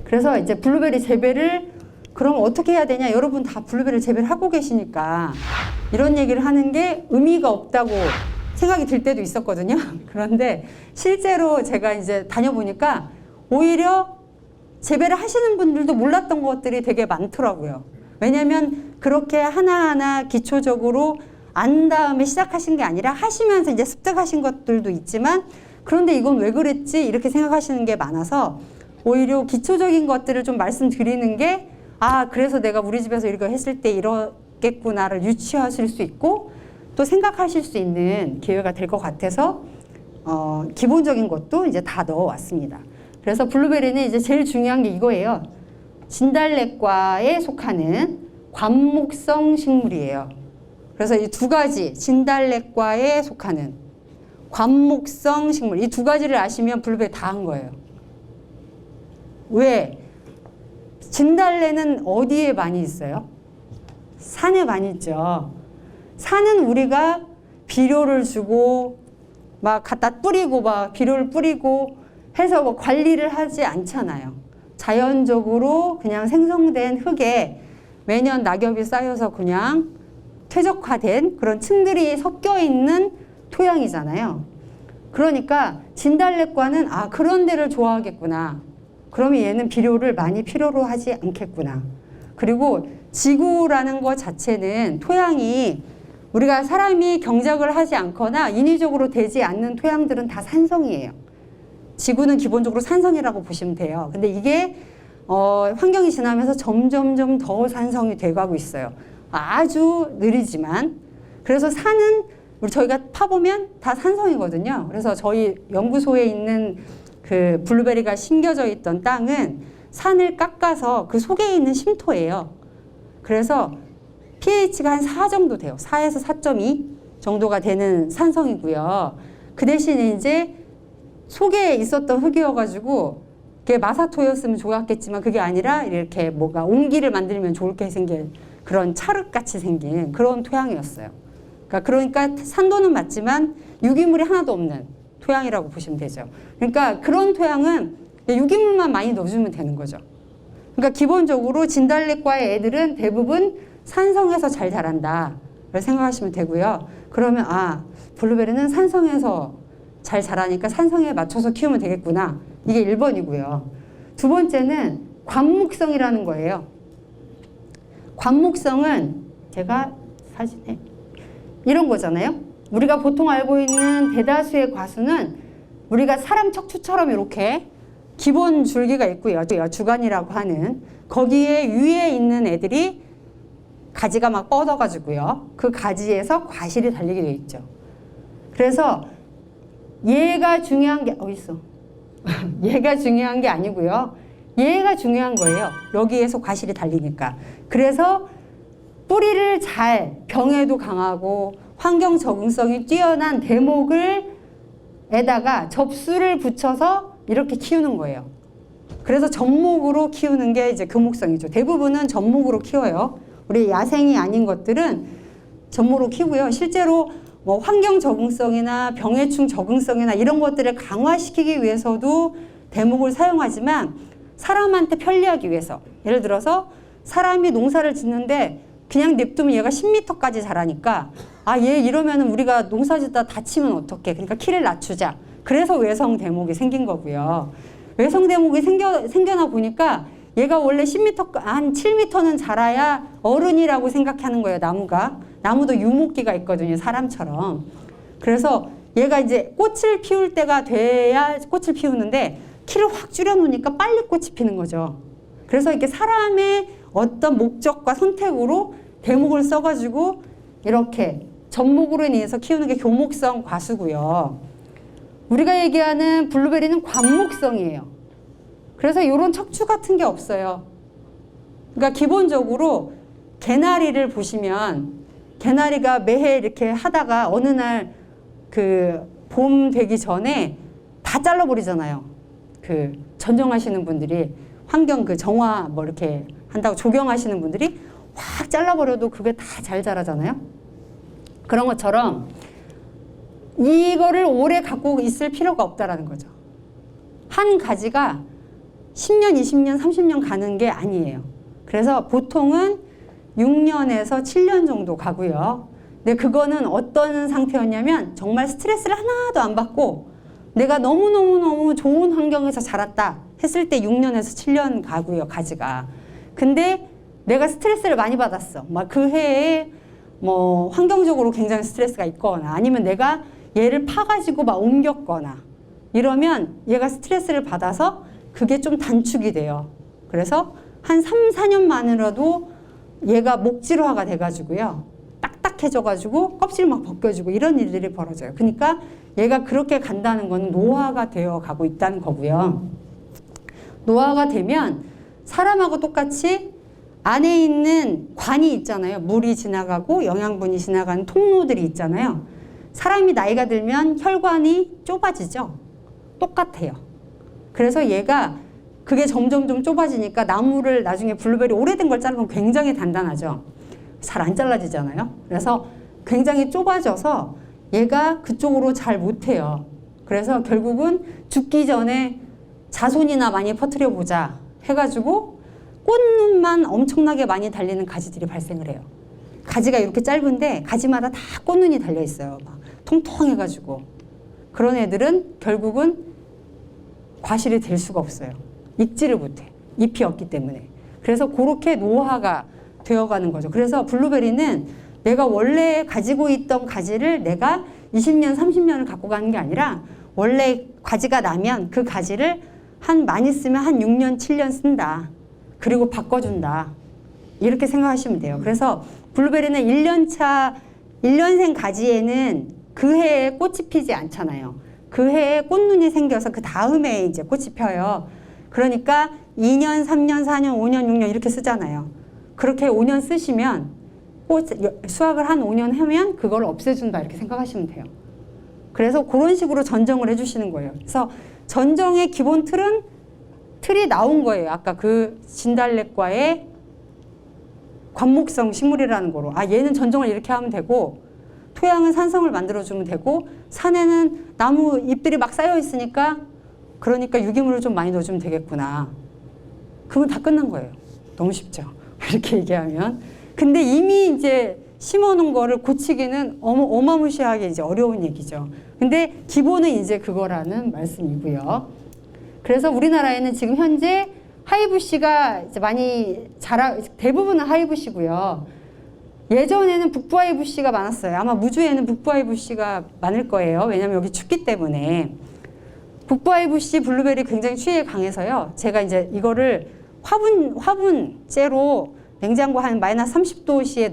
그래서 이제 블루베리 재배를 그럼 어떻게 해야 되냐? 여러분 다 블루베리 재배를 하고 계시니까 이런 얘기를 하는 게 의미가 없다고 생각이 들 때도 있었거든요. 그런데 실제로 제가 이제 다녀보니까 오히려 재배를 하시는 분들도 몰랐던 것들이 되게 많더라고요. 왜냐면 그렇게 하나하나 기초적으로 안 다음에 시작하신 게 아니라 하시면서 이제 습득하신 것들도 있지만 그런데 이건 왜 그랬지? 이렇게 생각하시는 게 많아서 오히려 기초적인 것들을 좀 말씀드리는 게 아, 그래서 내가 우리 집에서 이렇게 했을 때 이렇겠구나를 유추하실 수 있고 또 생각하실 수 있는 기회가 될 것 같아서 기본적인 것도 이제 다 넣어왔습니다. 그래서 블루베리는 이제 제일 중요한 게 이거예요. 진달래과에 속하는 관목성 식물이에요. 그래서 이 두 가지 진달래과에 속하는 관목성 식물 이 두 가지를 아시면 블루베리 다 한 거예요. 왜? 진달래는 어디에 많이 있어요? 산에 많이 있죠. 산은 우리가 비료를 주고 막 갖다 뿌리고 막 비료를 뿌리고 해서 뭐 관리를 하지 않잖아요. 자연적으로 그냥 생성된 흙에 매년 낙엽이 쌓여서 그냥 퇴적화된 그런 층들이 섞여 있는 토양이잖아요. 그러니까 진달래과는 아 그런 데를 좋아하겠구나. 그러면 얘는 비료를 많이 필요로 하지 않겠구나. 그리고 지구라는 것 자체는 토양이 우리가 사람이 경작을 하지 않거나 인위적으로 되지 않는 토양들은 다 산성이에요. 지구는 기본적으로 산성이라고 보시면 돼요. 근데 이게 환경이 지나면서 점점점 더 산성이 돼가고 있어요. 아주 느리지만. 그래서 산은 저희가 파보면 다 산성이거든요. 그래서 저희 연구소에 있는 그 블루베리가 심겨져 있던 땅은 산을 깎아서 그 속에 있는 심토예요. 그래서 pH가 한 4 정도 돼요. 4에서 4.2 정도가 되는 산성이고요. 그 대신에 이제 속에 있었던 흙이어가지고 그게 마사토였으면 좋았겠지만 그게 아니라 이렇게 뭐가 옹기를 만들면 좋게 생긴 그런 찰흙같이 생긴 그런 토양이었어요. 그러니까 산도는 맞지만 유기물이 하나도 없는 토양이라고 보시면 되죠. 그러니까 그런 토양은 유기물만 많이 넣어주면 되는 거죠. 그러니까 기본적으로 진달래과의 애들은 대부분 산성에서 잘 자란다. 생각하시면 되고요. 그러면 아 블루베리는 산성에서 잘 자라니까 산성에 맞춰서 키우면 되겠구나. 이게 1번이고요. 두 번째는 관목성이라는 거예요. 관목성은 제가 사진에 이런 거잖아요. 우리가 보통 알고 있는 대다수의 과수는 우리가 사람 척추처럼 이렇게 기본 줄기가 있고요. 주간이라고 하는 거기에 위에 있는 애들이 가지가 막 뻗어가지고요. 그 가지에서 과실이 달리게 되어 있죠. 그래서 얘가 중요한 게 어딨어? 얘가 중요한 게 아니고요. 얘가 중요한 거예요. 여기에서 과실이 달리니까. 그래서 뿌리를 잘 병에도 강하고 환경 적응성이 뛰어난 대목을 에다가 접수를 붙여서 이렇게 키우는 거예요. 그래서 접목으로 키우는 게 이제 금목성이죠. 대부분은 접목으로 키워요. 우리 야생이 아닌 것들은 접목으로 키우고요. 실제로 뭐 환경 적응성이나 병해충 적응성이나 이런 것들을 강화시키기 위해서도 대목을 사용하지만 사람한테 편리하기 위해서 예를 들어서 사람이 농사를 짓는데 그냥 냅두면 얘가 10m까지 자라니까 아, 얘 이러면 우리가 농사 짓다 다치면 어떡해. 그러니까 키를 낮추자. 그래서 외성 대목이 생긴 거고요. 외성 대목이 생겨나 보니까 얘가 원래 10m, 한 7m는 자라야 어른이라고 생각하는 거예요, 나무가. 나무도 유목기가 있거든요, 사람처럼. 그래서 얘가 이제 꽃을 피울 때가 돼야 꽃을 피우는데 키를 확 줄여놓으니까 빨리 꽃이 피는 거죠. 그래서 이렇게 사람의 어떤 목적과 선택으로 대목을 써가지고 이렇게 접목으로 인해서 키우는 게 교목성 과수고요. 우리가 얘기하는 블루베리는 관목성이에요. 그래서 이런 척추 같은 게 없어요. 그러니까 기본적으로 개나리를 보시면 개나리가 매해 이렇게 하다가 어느 날 그 봄 되기 전에 다 잘라버리잖아요. 그 전정하시는 분들이 환경 그 정화 뭐 이렇게 한다고 조경하시는 분들이 확 잘라버려도 그게 다 잘 자라잖아요. 그런 것처럼 이거를 오래 갖고 있을 필요가 없다라는 거죠. 한 가지가 10년, 20년, 30년 가는 게 아니에요. 그래서 보통은 6년에서 7년 정도 가고요. 근데 그거는 어떤 상태였냐면 정말 스트레스를 하나도 안 받고 내가 너무너무너무 좋은 환경에서 자랐다 했을 때 6년에서 7년 가고요, 가지가. 근데 내가 스트레스를 많이 받았어. 막 그 해에 뭐 환경적으로 굉장히 스트레스가 있거나 아니면 내가 얘를 파가지고 막 옮겼거나 이러면 얘가 스트레스를 받아서 그게 좀 단축이 돼요. 그래서 한 3, 4년만으로도 얘가 목질화가 돼가지고요. 딱딱해져가지고 껍질 막 벗겨지고 이런 일들이 벌어져요. 그러니까 얘가 그렇게 간다는 건 노화가 되어 가고 있다는 거고요. 노화가 되면 사람하고 똑같이 안에 있는 관이 있잖아요. 물이 지나가고 영양분이 지나가는 통로들이 있잖아요. 사람이 나이가 들면 혈관이 좁아지죠. 똑같아요. 그래서 얘가 그게 점점 좀 좁아지니까 나무를 나중에 블루베리 오래된 걸 자르면 굉장히 단단하죠. 잘 안 잘라지잖아요. 그래서 굉장히 좁아져서 얘가 그쪽으로 잘 못해요. 그래서 결국은 죽기 전에 자손이나 많이 퍼뜨려 보자 해가지고 꽃눈만 엄청나게 많이 달리는 가지들이 발생을 해요. 가지가 이렇게 짧은데 가지마다 다 꽃눈이 달려 있어요. 막 통통해가지고. 그런 애들은 결국은 과실이 될 수가 없어요. 익지를 못해. 잎이 없기 때문에. 그래서 그렇게 노화가 되어가는 거죠. 그래서 블루베리는 내가 원래 가지고 있던 가지를 내가 20년, 30년을 갖고 가는 게 아니라 원래 가지가 나면 그 가지를 많이 쓰면 한 6년, 7년 쓴다. 그리고 바꿔준다. 이렇게 생각하시면 돼요. 그래서 블루베리는 1년생 가지에는 그 해에 꽃이 피지 않잖아요. 그 해에 꽃눈이 생겨서 그 다음에 이제 꽃이 펴요. 그러니까 2년, 3년, 4년, 5년, 6년 이렇게 쓰잖아요. 그렇게 5년 쓰시면 수확을 한 5년 하면 그걸 없애준다 이렇게 생각하시면 돼요. 그래서 그런 식으로 전정을 해주시는 거예요. 그래서 전정의 기본 틀이 나온 거예요. 아까 그 진달래과의 관목성 식물이라는 거로. 얘는 전정을 이렇게 하면 되고 토양은 산성을 만들어주면 되고 산에는 나무 잎들이 막 쌓여 있으니까 그러니까 유기물을 좀 많이 넣어주면 되겠구나. 그러면 다 끝난 거예요. 너무 쉽죠. 이렇게 얘기하면. 근데 이미 이제 심어놓은 거를 고치기는 어마무시하게 이제 어려운 얘기죠. 근데 기본은 이제 그거라는 말씀이고요. 그래서 우리나라에는 지금 현재 하이브시가 이제 많이 대부분은 하이브시고요. 예전에는 북부 하이브시가 많았어요. 아마 무주에는 북부 하이브시가 많을 거예요. 왜냐면 여기 춥기 때문에. 북부 하이브시 블루베리 굉장히 추위에 강해서요. 제가 이제 이거를 화분째로 냉장고 한 마이너스 30도씨에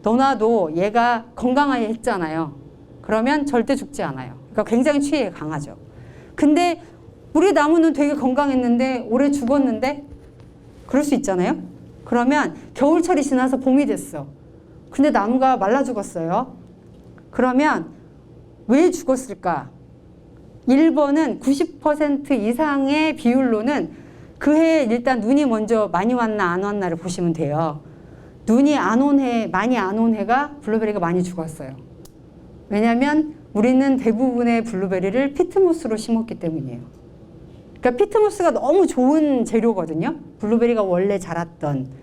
넣어놔도 얘가 건강하게 했잖아요. 그러면 절대 죽지 않아요. 그러니까 굉장히 추위에 강하죠. 근데 우리 나무는 되게 건강했는데 올해 죽었는데 그럴 수 있잖아요. 그러면 겨울철이 지나서 봄이 됐어. 근데 나무가 말라 죽었어요. 그러면 왜 죽었을까? 1번은 90% 이상의 비율로는 그 해에 일단 눈이 먼저 많이 왔나 안 왔나를 보시면 돼요. 눈이 많이 안 온 해가 블루베리가 많이 죽었어요. 왜냐하면 우리는 대부분의 블루베리를 피트모스로 심었기 때문이에요. 그러니까 피트모스가 너무 좋은 재료거든요. 블루베리가 원래 자랐던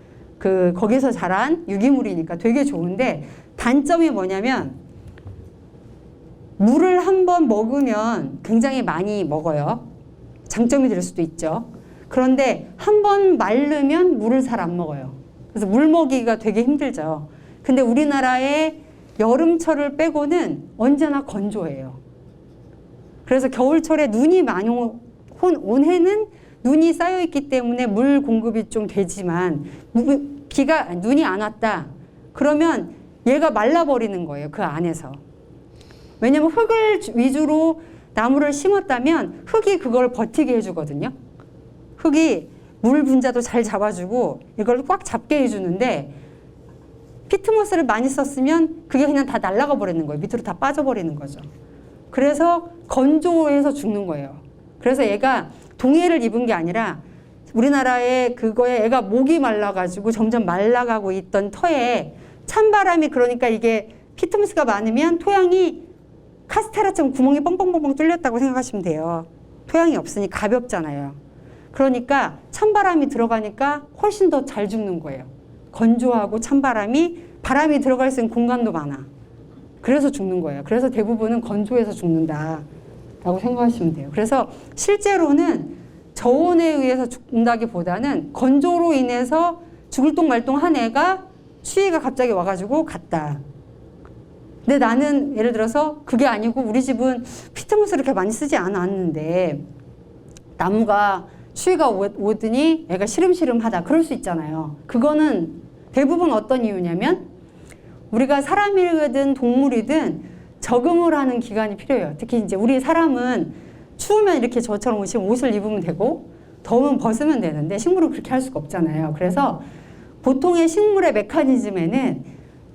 거기서 자란 유기물이니까 되게 좋은데 단점이 뭐냐면 물을 한번 먹으면 굉장히 많이 먹어요. 장점이 될 수도 있죠. 그런데 한번 마르면 물을 잘 안 먹어요. 그래서 물 먹이기가 되게 힘들죠. 근데 우리나라의 여름철을 빼고는 언제나 건조해요. 그래서 겨울철에 눈이 많이 온 해는 눈이 쌓여있기 때문에 물 공급이 좀 되지만 눈이 안 왔다. 그러면 얘가 말라버리는 거예요. 그 안에서. 왜냐면 흙을 위주로 나무를 심었다면 흙이 그걸 버티게 해주거든요. 흙이 물 분자도 잘 잡아주고 이걸 꽉 잡게 해주는데 피트모스를 많이 썼으면 그게 그냥 다 날아가 버리는 거예요. 밑으로 다 빠져버리는 거죠. 그래서 건조해서 죽는 거예요. 그래서 얘가 동해를 입은 게 아니라 우리나라에 그거에 애가 목이 말라가지고 점점 말라가고 있던 터에 찬바람이 그러니까 이게 피트모스가 많으면 토양이 카스테라처럼 구멍이 뻥뻥뻥뻥 뚫렸다고 생각하시면 돼요. 토양이 없으니 가볍잖아요. 그러니까 찬바람이 들어가니까 훨씬 더 잘 죽는 거예요. 건조하고 찬바람이 바람이 들어갈 수 있는 공간도 많아. 그래서 죽는 거예요. 그래서 대부분은 건조해서 죽는다라고 생각하시면 돼요. 그래서 실제로는 저온에 의해서 죽는다기보다는 건조로 인해서 죽을 똥 말똥 한 애가 추위가 갑자기 와가지고 갔다. 근데 나는 예를 들어서 그게 아니고 우리 집은 피트모스를 그렇게 많이 쓰지 않았는데 나무가 추위가 오더니 애가 시름시름하다. 그럴 수 있잖아요. 그거는 대부분 어떤 이유냐면 우리가 사람이든 동물이든 적응을 하는 기간이 필요해요. 특히 이제 우리 사람은 추우면 이렇게 저처럼 옷을 입으면 되고 더우면 벗으면 되는데 식물은 그렇게 할 수가 없잖아요. 그래서 보통의 식물의 메커니즘에는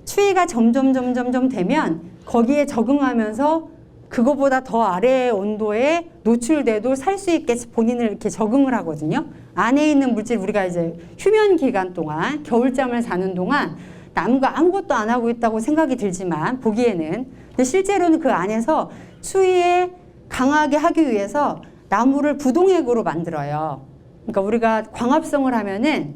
추위가 점점 되면 거기에 적응하면서 그거보다 더 아래의 온도에 노출돼도 살 수 있게 본인을 이렇게 적응을 하거든요. 안에 있는 물질 우리가 이제 휴면 기간 동안 겨울잠을 자는 동안 나무가 아무것도 안 하고 있다고 생각이 들지만 보기에는 근데 실제로는 그 안에서 추위에 강하게 하기 위해서 나무를 부동액으로 만들어요. 그러니까 우리가 광합성을 하면은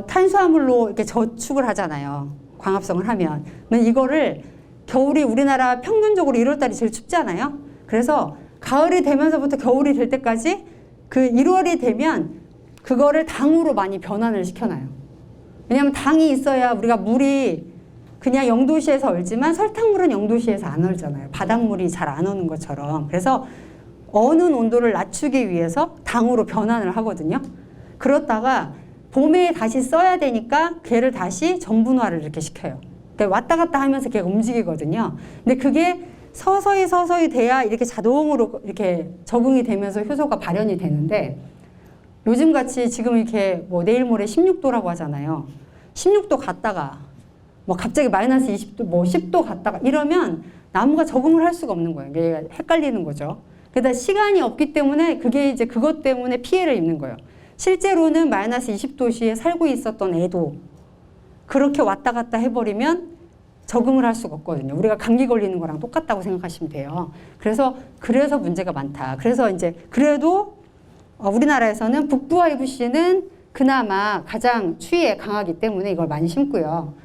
탄수화물로 이렇게 저축을 하잖아요. 광합성을 하면. 이거를 겨울이 우리나라 평균적으로 1월달이 제일 춥잖아요. 그래서 가을이 되면서부터 겨울이 될 때까지 그 1월이 되면 그거를 당으로 많이 변환을 시켜놔요. 왜냐하면 당이 있어야 우리가 물이 그냥 0도씨에서 얼지만 설탕물은 0도씨에서 안 얼잖아요. 바닷물이 잘 안 오는 것처럼. 그래서 어는 온도를 낮추기 위해서 당으로 변환을 하거든요. 그렇다가 봄에 다시 써야 되니까 걔를 다시 전분화를 이렇게 시켜요. 그러니까 왔다 갔다 하면서 걔가 움직이거든요. 근데 그게 서서히 돼야 이렇게 자동으로 이렇게 적응이 되면서 효소가 발현이 되는데 요즘 같이 지금 이렇게 뭐 내일 모레 16도라고 하잖아요. 16도 갔다가 뭐 갑자기 마이너스 20도, 뭐 10도 갔다가 이러면 나무가 적응을 할 수가 없는 거예요. 이게 헷갈리는 거죠. 그러다 시간이 없기 때문에 그게 이제 그것 때문에 피해를 입는 거예요. 실제로는 마이너스 20도씨에 살고 있었던 애도 그렇게 왔다 갔다 해버리면 적응을 할 수가 없거든요. 우리가 감기 걸리는 거랑 똑같다고 생각하시면 돼요. 그래서 문제가 많다. 그래서 이제 그래도 우리나라에서는 북부 IVC는 그나마 가장 추위에 강하기 때문에 이걸 많이 심고요.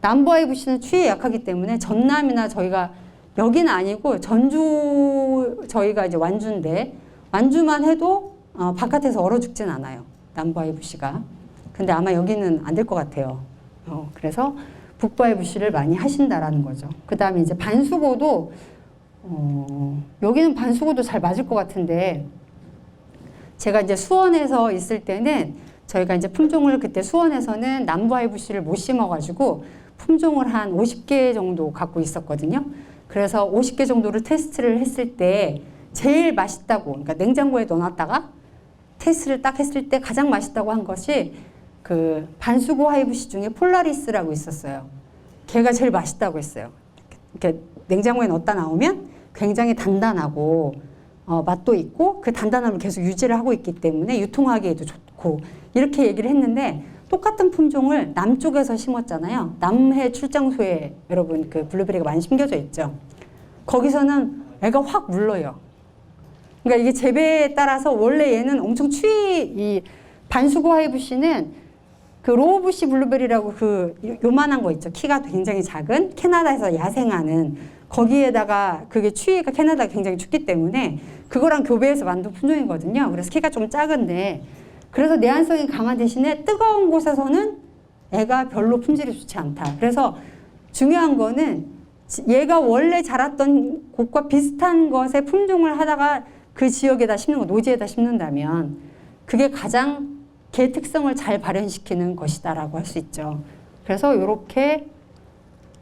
남부 IVC는 추위에 약하기 때문에 전남이나 저희가 여기는 아니고 전주 저희가 이제 완주인데 완주만 해도 바깥에서 얼어 죽진 않아요. 남부 IVC가. 근데 아마 여기는 안 될 것 같아요. 그래서 북부 IVC를 많이 하신다라는 거죠. 그 다음에 이제 반수고도 여기는 반수고도 잘 맞을 것 같은데 제가 이제 수원에서 있을 때는 저희가 이제 품종을 그때 수원에서는 남부 IVC를 못 심어가지고 품종을 한 50개 정도 갖고 있었거든요. 그래서 50개 정도를 테스트를 했을 때 제일 맛있다고, 그러니까 냉장고에 넣어놨다가 테스트를 딱 했을 때 가장 맛있다고 한 것이 그 반수고 IVC 중에 폴라리스라고 있었어요. 걔가 제일 맛있다고 했어요. 이렇게 냉장고에 넣었다 나오면 굉장히 단단하고 맛도 있고 그 단단함을 계속 유지를 하고 있기 때문에 유통하기에도 좋고 이렇게 얘기를 했는데 똑같은 품종을 남쪽에서 심었잖아요. 남해 출장소에 여러분 그 블루베리가 많이 심겨져 있죠. 거기서는 애가 확 물러요. 그러니까 이게 재배에 따라서 원래 얘는 엄청 이 반수고 IVC는 그 로우부시 블루베리라고 그 요만한 거 있죠. 키가 굉장히 작은 캐나다에서 야생하는 거기에다가 그게 추위가 캐나다가 굉장히 춥기 때문에 그거랑 교배해서 만든 품종이거든요. 그래서 키가 좀 작은데 그래서 내한성이 강한 대신에 뜨거운 곳에서는 애가 별로 품질이 좋지 않다. 그래서 중요한 거는 얘가 원래 자랐던 곳과 비슷한 것에 품종을 하다가 그 지역에다 심는 거, 노지에다 심는다면 그게 가장 개 특성을 잘 발현시키는 것이다라고 할 수 있죠. 그래서 이렇게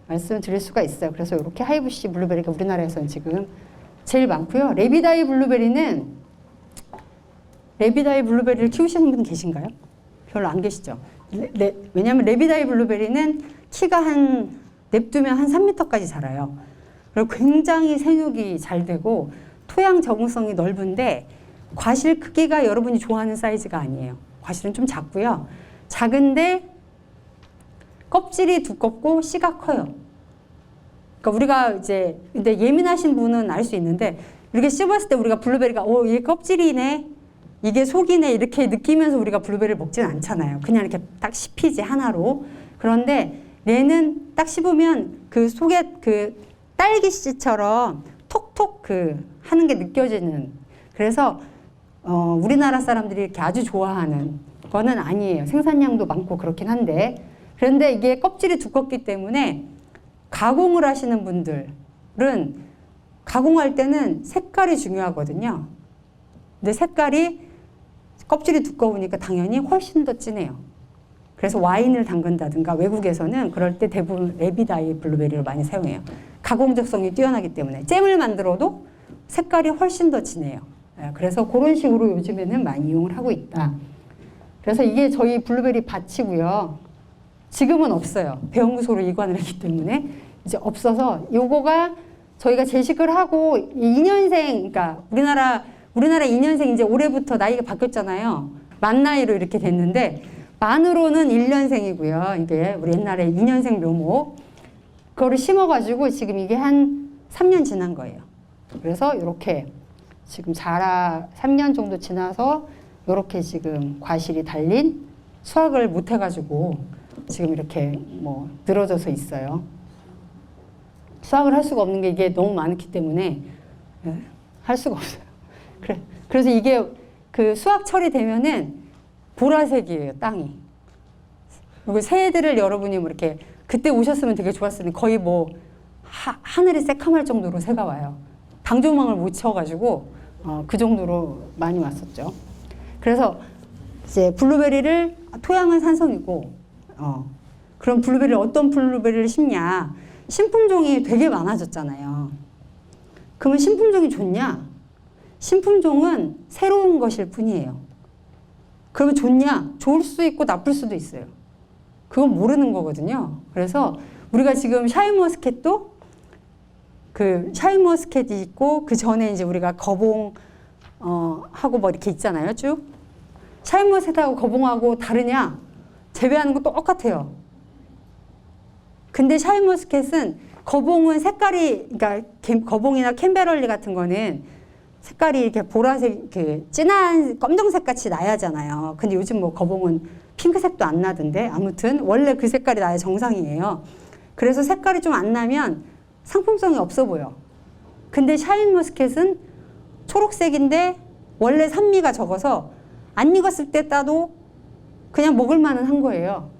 말씀을 드릴 수가 있어요. 그래서 이렇게 하이브시 블루베리가 우리나라에서는 지금 제일 많고요. 레비다이 블루베리를 키우시는 분 계신가요? 별로 안 계시죠. 왜냐하면 레비다이 블루베리는 키가 냅두면 한 3m까지 자라요. 그리고 굉장히 생육이 잘 되고 토양 적응성이 넓은데 과실 크기가 여러분이 좋아하는 사이즈가 아니에요. 과실은 좀 작고요. 작은데 껍질이 두껍고 씨가 커요. 그러니까 우리가 이제 근데 예민하신 분은 알 수 있는데 이렇게 씹었을 때 우리가 블루베리가 얘 껍질이네 이게 속이네 이렇게 느끼면서 우리가 블루베리를 먹진 않잖아요. 그냥 이렇게 딱 씹히지 하나로. 그런데 얘는 딱 씹으면 그 속에 그 딸기씨처럼 톡톡 그 하는 게 느껴지는. 그래서 우리나라 사람들이 이렇게 아주 좋아하는 거는 아니에요. 생산량도 많고 그렇긴 한데. 그런데 이게 껍질이 두껍기 때문에 가공을 하시는 분들은 가공할 때는 색깔이 중요하거든요. 근데 색깔이 껍질이 두꺼우니까 당연히 훨씬 더 진해요. 그래서 와인을 담근다든가 외국에서는 그럴 때 대부분 레비다이 블루베리를 많이 사용해요. 가공적성이 뛰어나기 때문에 잼을 만들어도 색깔이 훨씬 더 진해요. 그래서 그런 식으로 요즘에는 많이 이용을 하고 있다. 그래서 이게 저희 블루베리 밭이고요. 지금은 없어요. 배연구소로 이관을 했기 때문에 이제 없어서 요거가 저희가 제식을 하고 2년생, 그러니까 우리나라 2년생 이제 올해부터 나이가 바뀌었잖아요. 만 나이로 이렇게 됐는데 만으로는 1년생이고요. 이게 우리 옛날에 2년생 묘목 그거를 심어가지고 지금 이게 한 3년 지난 거예요. 그래서 이렇게 지금 3년 정도 지나서 이렇게 지금 과실이 달린 수확을 못 해가지고 지금 이렇게 뭐 늘어져서 있어요. 수확을 할 수가 없는 게 이게 너무 많기 때문에 할 수가 없어요. 그래서 이게 그 수확철이 되면은 보라색이에요, 땅이. 그리고 새들을 여러분이 뭐 이렇게 그때 오셨으면 되게 좋았을 텐데 거의 뭐 하늘이 새카말 정도로 새가 와요. 방조망을 못 쳐가지고 그 정도로 많이 왔었죠. 그래서 이제 블루베리를 토양은 산성이고 그럼 블루베리를 어떤 블루베리를 심냐? 신품종이 되게 많아졌잖아요. 그러면 신품종이 좋냐? 신품종은 새로운 것일 뿐이에요. 그러면 좋냐? 좋을 수도 있고 나쁠 수도 있어요. 그건 모르는 거거든요. 그래서 우리가 지금 샤인머스켓도 그 샤인머스켓이 있고 그 전에 이제 우리가 거봉 하고 뭐 이렇게 있잖아요. 쭉 샤인머스켓하고 거봉하고 다르냐? 재배하는 거 똑같아요. 근데 샤인머스켓은 거봉은 색깔이 그러니까 거봉이나 캔베럴리 같은 거는 색깔이 이렇게 보라색, 그 진한 검정색 같이 나야 하잖아요. 근데 요즘 뭐 거봉은 핑크색도 안 나던데 아무튼 원래 그 색깔이 나야 정상이에요. 그래서 색깔이 좀 안 나면 상품성이 없어 보여. 근데 샤인머스켓은 초록색인데 원래 산미가 적어서 안 익었을 때 따도 그냥 먹을 만은 한 거예요.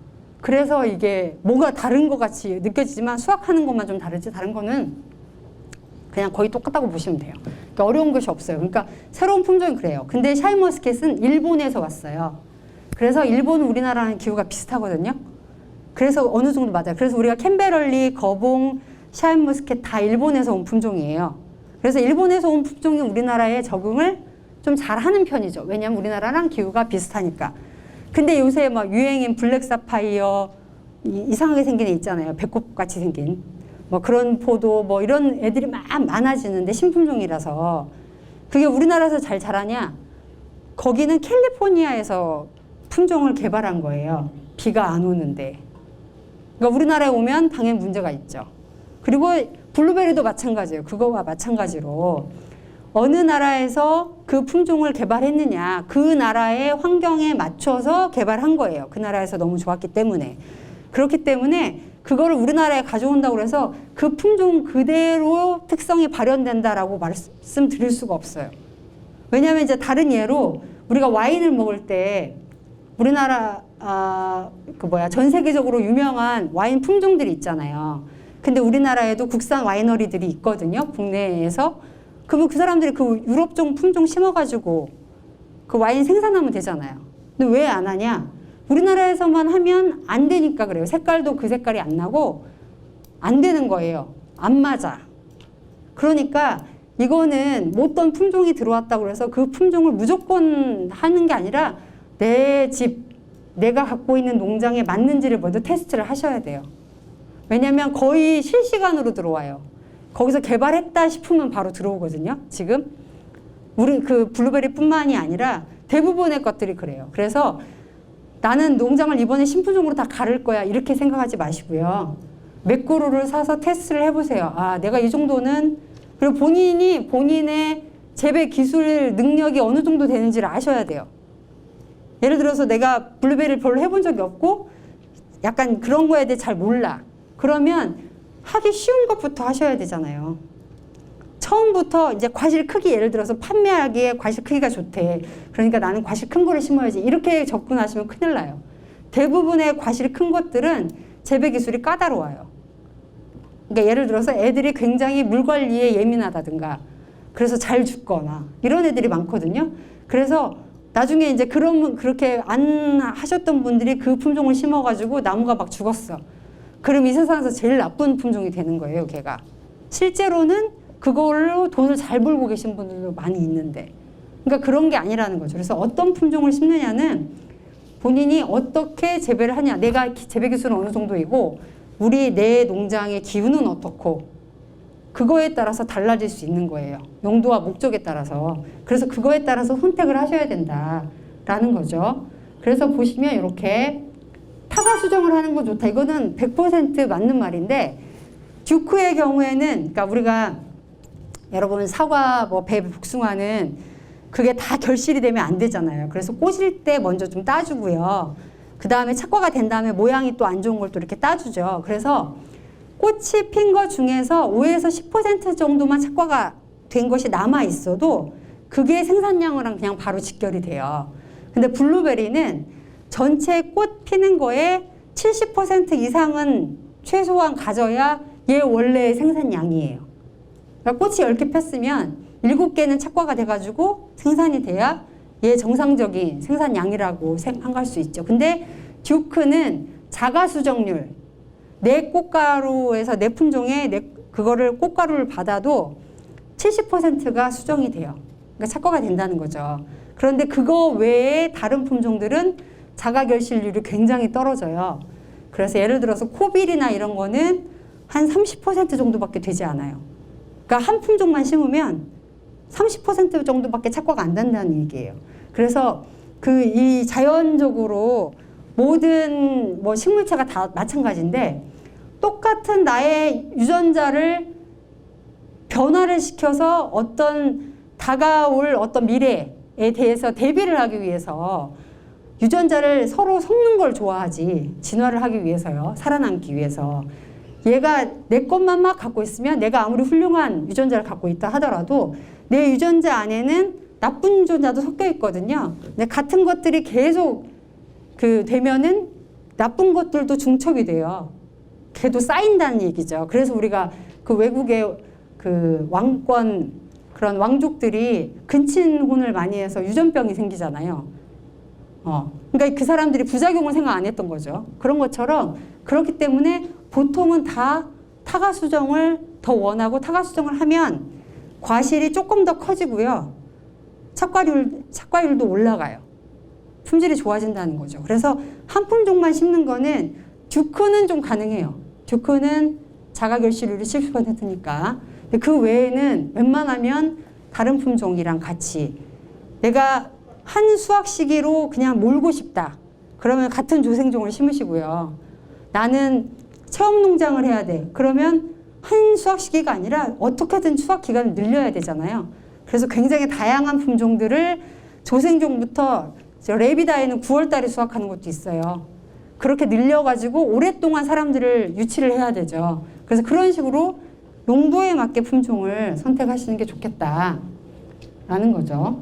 그래서 이게 뭐가 다른 것 같이 느껴지지만 수확하는 것만 좀 다르지 다른 거는 그냥 거의 똑같다고 보시면 돼요. 그러니까 어려운 것이 없어요. 그러니까 새로운 품종이 그래요. 근데 샤인머스켓은 일본에서 왔어요. 그래서 일본은 우리나라랑 기후가 비슷하거든요. 그래서 어느 정도 맞아요. 그래서 우리가 캔베럴리, 거봉, 샤인머스켓 다 일본에서 온 품종이에요. 그래서 일본에서 온 품종이 우리나라에 적응을 좀 잘하는 편이죠. 왜냐하면 우리나라랑 기후가 비슷하니까. 근데 요새 막 유행인 블랙 사파이어 이상하게 생긴 애 있잖아요. 배꼽같이 생긴 뭐 그런 포도 뭐 이런 애들이 막 많아지는데 신품종이라서 그게 우리나라에서 잘 자라냐? 거기는 캘리포니아에서 품종을 개발한 거예요. 비가 안 오는데. 그러니까 우리나라에 오면 당연히 문제가 있죠. 그리고 블루베리도 마찬가지예요. 그거와 마찬가지로 어느 나라에서 그 품종을 개발했느냐, 그 나라의 환경에 맞춰서 개발한 거예요. 그 나라에서 너무 좋았기 때문에. 그렇기 때문에 그거를 우리나라에 가져온다고 해서 그 품종 그대로 특성이 발현된다라고 말씀드릴 수가 없어요. 왜냐하면 이제 다른 예로 우리가 와인을 먹을 때 우리나라 전 세계적으로 유명한 와인 품종들이 있잖아요. 근데 우리나라에도 국산 와이너리들이 있거든요. 국내에서. 그러면 그 사람들이 그 유럽종 품종 심어가지고 그 와인 생산하면 되잖아요. 근데 왜 안 하냐? 우리나라에서만 하면 안 되니까 그래요. 색깔도 그 색깔이 안 나고 안 되는 거예요. 안 맞아. 그러니까 이거는 뭐 어떤 품종이 들어왔다고 해서 그 품종을 무조건 하는 게 아니라 내 집, 내가 갖고 있는 농장에 맞는지를 먼저 테스트를 하셔야 돼요. 왜냐면 거의 실시간으로 들어와요. 거기서 개발했다 싶으면 바로 들어오거든요. 지금 우리 그 블루베리뿐만이 아니라 대부분의 것들이 그래요. 그래서 나는 농장을 이번에 신품종으로 다 가를 거야 이렇게 생각하지 마시고요. 몇 그루를 사서 테스트를 해보세요. 아, 내가 이 정도는 그리고 본인이 본인의 재배 기술 능력이 어느 정도 되는지를 아셔야 돼요. 예를 들어서 내가 블루베리를 별로 해본 적이 없고 약간 그런 거에 대해 잘 몰라. 그러면 하기 쉬운 것부터 하셔야 되잖아요. 처음부터 이제 과실 크기, 예를 들어서 판매하기에 과실 크기가 좋대. 그러니까 나는 과실 큰 거를 심어야지. 이렇게 접근하시면 큰일 나요. 대부분의 과실 큰 것들은 재배 기술이 까다로워요. 그러니까 예를 들어서 애들이 굉장히 물 관리에 예민하다든가 그래서 잘 죽거나 이런 애들이 많거든요. 그래서 나중에 이제 그렇게 안 하셨던 분들이 그 품종을 심어가지고 나무가 막 죽었어. 그럼 이 세상에서 제일 나쁜 품종이 되는 거예요, 걔가. 실제로는 그걸로 돈을 잘 벌고 계신 분들도 많이 있는데. 그러니까 그런 게 아니라는 거죠. 그래서 어떤 품종을 심느냐는 본인이 어떻게 재배를 하냐. 내가 재배 기술은 어느 정도이고 내 농장의 기후는 어떻고 그거에 따라서 달라질 수 있는 거예요. 용도와 목적에 따라서. 그래서 그거에 따라서 선택을 하셔야 된다라는 거죠. 그래서 보시면 이렇게 타가 수정을 하는 건 좋다. 이거는 100% 맞는 말인데 듀크의 경우에는 그러니까 우리가 여러분 사과, 배, 복숭아는 그게 다 결실이 되면 안 되잖아요. 그래서 꽂을 때 먼저 좀 따주고요. 그 다음에 착과가 된 다음에 모양이 또 안 좋은 걸 또 이렇게 따주죠. 그래서 꽃이 핀 것 중에서 5에서 10% 정도만 착과가 된 것이 남아 있어도 그게 생산량이랑 그냥 바로 직결이 돼요. 근데 블루베리는 전체 꽃 피는 거에 70% 이상은 최소한 가져야 얘 원래의 생산량이에요. 그러니까 꽃이 10개 폈으면 7개는 착과가 돼가지고 생산이 돼야 얘 정상적인 생산량이라고 생각할 수 있죠. 근데 듀크는 자가 수정률, 내 꽃가루에서 내 품종에 그거를 꽃가루를 받아도 70%가 수정이 돼요. 그러니까 착과가 된다는 거죠. 그런데 그거 외에 다른 품종들은 자가 결실률이 굉장히 떨어져요. 그래서 예를 들어서 코빌이나 이런 거는 한 30% 정도밖에 되지 않아요. 그러니까 한 품종만 심으면 30% 정도밖에 착과가 안 된다는 얘기예요. 그래서 이 자연적으로 모든 식물체가 다 마찬가지인데 똑같은 나의 유전자를 변화를 시켜서 어떤 다가올 어떤 미래에 대해서 대비를 하기 위해서 유전자를 서로 섞는 걸 좋아하지. 진화를 하기 위해서요. 살아남기 위해서. 얘가 내 것만 막 갖고 있으면 내가 아무리 훌륭한 유전자를 갖고 있다 하더라도 내 유전자 안에는 나쁜 유전자도 섞여 있거든요. 근데 같은 것들이 계속 되면은 나쁜 것들도 중첩이 돼요. 걔도 쌓인다는 얘기죠. 그래서 우리가 그 외국의 왕권 그런 왕족들이 근친혼을 많이 해서 유전병이 생기잖아요. 그러니까 그 사람들이 부작용을 생각 안 했던 거죠. 그런 것처럼 그렇기 때문에 보통은 다 타가 수정을 더 원하고 타가 수정을 하면 과실이 조금 더 커지고요. 착과율도 올라가요. 품질이 좋아진다는 거죠. 그래서 한 품종만 심는 거는 듀크는 좀 가능해요. 듀크는 자가 결실률이 70%니까. 그 외에는 웬만하면 다른 품종이랑 같이 내가 한 수확 시기로 그냥 몰고 싶다. 그러면 같은 조생종을 심으시고요. 나는 체험 농장을 해야 돼. 그러면 한 수확 시기가 아니라 어떻게든 수확 기간을 늘려야 되잖아요. 그래서 굉장히 다양한 품종들을 조생종부터 레비다에는 9월 달에 수확하는 것도 있어요. 그렇게 늘려가지고 오랫동안 사람들을 유치를 해야 되죠. 그래서 그런 식으로 농도에 맞게 품종을 선택하시는 게 좋겠다라는 거죠.